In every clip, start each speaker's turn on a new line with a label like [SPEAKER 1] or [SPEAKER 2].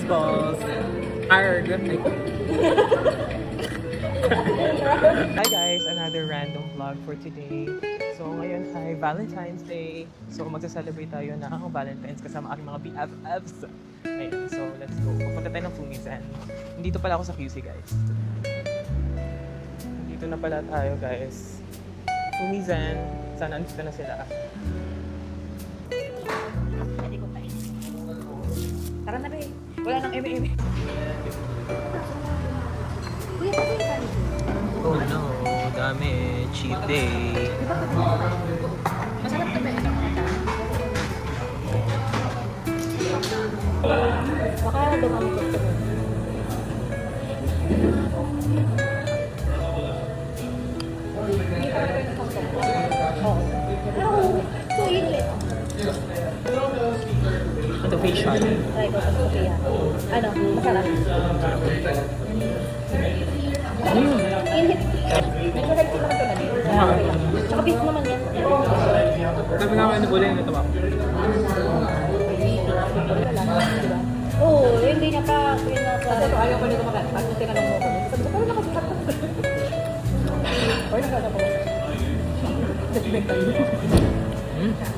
[SPEAKER 1] Cheese balls. Arg. Hi guys, another random vlog for today. So ngayon ay Valentine's Day. So magsa-celebrate tayo ng Valentine's kasama aking mga BFFs. Ayan, so let's go. Pupunta tayo ng Fumisan. Nandito pala ako sa QC guys. Nandito na pala tayo guys. Fumisan. Sana nandito na sila.
[SPEAKER 2] Tara na rin. Wala nang eme-eme. Kuya, kasi yung kanin.
[SPEAKER 1] Oh no, dami. Cheat day.
[SPEAKER 2] Masarap na ba yun? Baka dumami ko ito. Oo. So, yun ulit.
[SPEAKER 1] Ito facial.
[SPEAKER 2] Try ko sa Sophia. Ano? Masarap. Inhit. May kulay ko naman ito na din. Tsaka beef naman yan.
[SPEAKER 1] Sabi nga ano ulit ito ba?
[SPEAKER 2] Oo, hindi niya pa. Ito, ayaw ko nito makain. Pag tinanong mo ko. Sabi ko, parang nakasikat ko. Or nakata ko.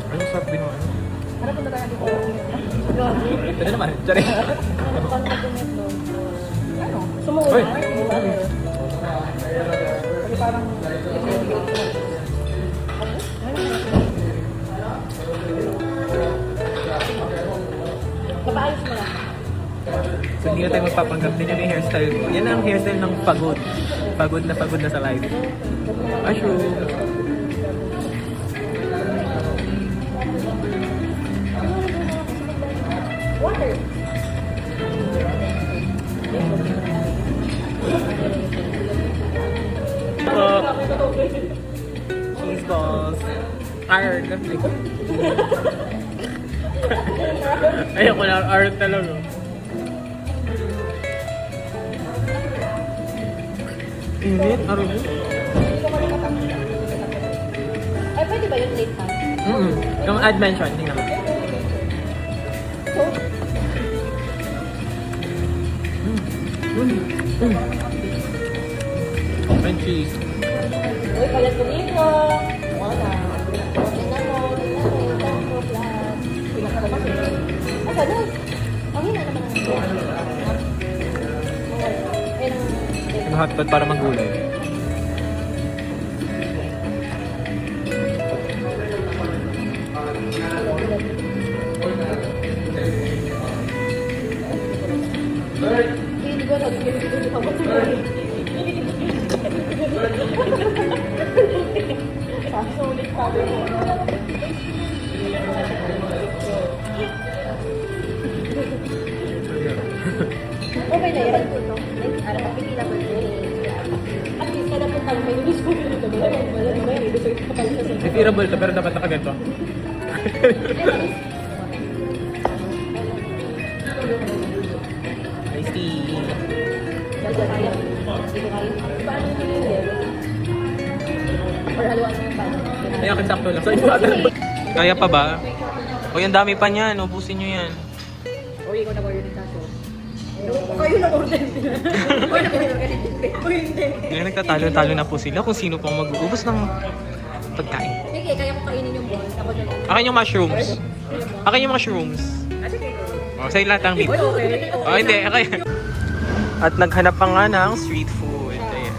[SPEAKER 1] Ano sarap din ano?
[SPEAKER 2] Harap mo na tayo dito.
[SPEAKER 1] Pwede naman. Tsari.
[SPEAKER 2] Ano? Sumuha
[SPEAKER 1] Uy!
[SPEAKER 2] na. Kasi parang... Papaayos mo na.
[SPEAKER 1] So hindi na tayo magpapanggap din yung hairstyle ko. Yan ang hairstyle ng pagod. Pagod na sa life. Asyo.
[SPEAKER 2] Water.
[SPEAKER 1] Cheese balls. Arg. Ayoko na, arg talaga. Init, arg.
[SPEAKER 2] Ay, pwede ba yung late time?
[SPEAKER 1] Yung add mention, tingnan mo. And cheese.
[SPEAKER 2] Uy, palat ko dito. Wala. Tingnan mo. Tapos lahat. Pinakalamas eh. Asa doon? Ang hina naman ang
[SPEAKER 1] Yung hotpot para magulay.
[SPEAKER 2] hindi ko na hindi ko Sulit pa rin. Okay na yan. Ano, kapili na ko at least kada po tayo may news ko dito.
[SPEAKER 1] Repairable to pero dapat nakaganto. Nice tea. Ay, akin sakto lang. Kaya pa ba? O, yung dami pa niyan. Ubusin nyo yan.
[SPEAKER 2] Uy, ikaw na ko yun kaso. Kayo na order nila. Uy, na kayo ganito. Uy, hindi.
[SPEAKER 1] Ngayon nagtatalo-talo na po sila kung sino pang mag-uubos ng pagkain.
[SPEAKER 2] Sige, kaya ko kainin yung ball. Tapos yung...
[SPEAKER 1] Akin yung mushrooms. Akin yung mushrooms.
[SPEAKER 2] Sige.
[SPEAKER 1] O, sa'yo lahat ng meat.
[SPEAKER 2] Uy, okay.
[SPEAKER 1] O, hindi. Akin. At naghanap pa nga ng street food. Ayan.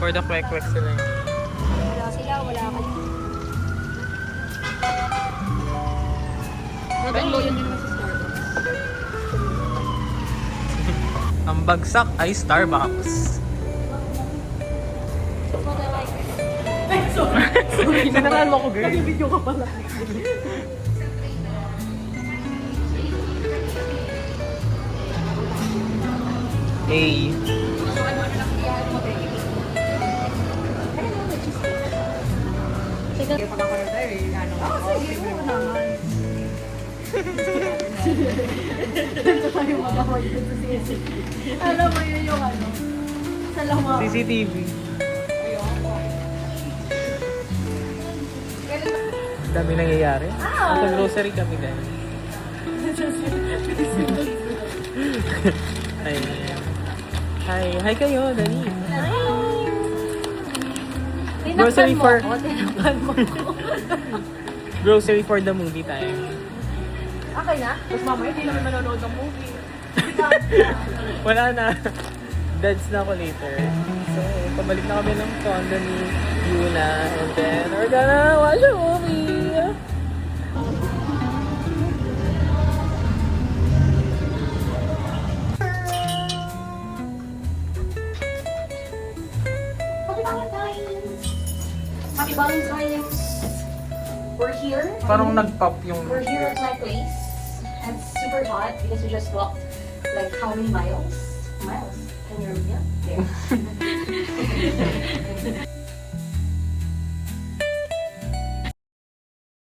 [SPEAKER 1] For the kwek-kwek sila yun.
[SPEAKER 2] Wala sila, wala ka. Maganda yun din sa Starbucks.
[SPEAKER 1] Ang bagsak ay Starbucks.
[SPEAKER 2] Ay, sorry.
[SPEAKER 1] Sinaraan mo ako, girl.
[SPEAKER 2] Nag-video ka pala.
[SPEAKER 1] Hey.
[SPEAKER 2] Sige, pagkakarada eh. Sige, oo naman. Dito tayo magawag dito sa CCTV. Alam mo yun yung ano? Sa lamang.
[SPEAKER 1] CCTV. Dami nangyayari. Sa grocery kami din. Ayan. Hi kayo, dali. Grocery for... Grocery for the movie time.
[SPEAKER 2] Okay na?
[SPEAKER 3] Tapos mamaya hindi naman manonood ng movie.
[SPEAKER 1] Wala na. Dads na ako later. So, pabalik na kami ng condo ni Yuna. And then, we're gonna watch a movie.
[SPEAKER 2] Happy Valentine's! Happy Valentine's! We're here.
[SPEAKER 1] Parang nag-pop yung...
[SPEAKER 2] We're here at my place. And it's super hot because we just walked like how many miles? Miles? Can you remember? There.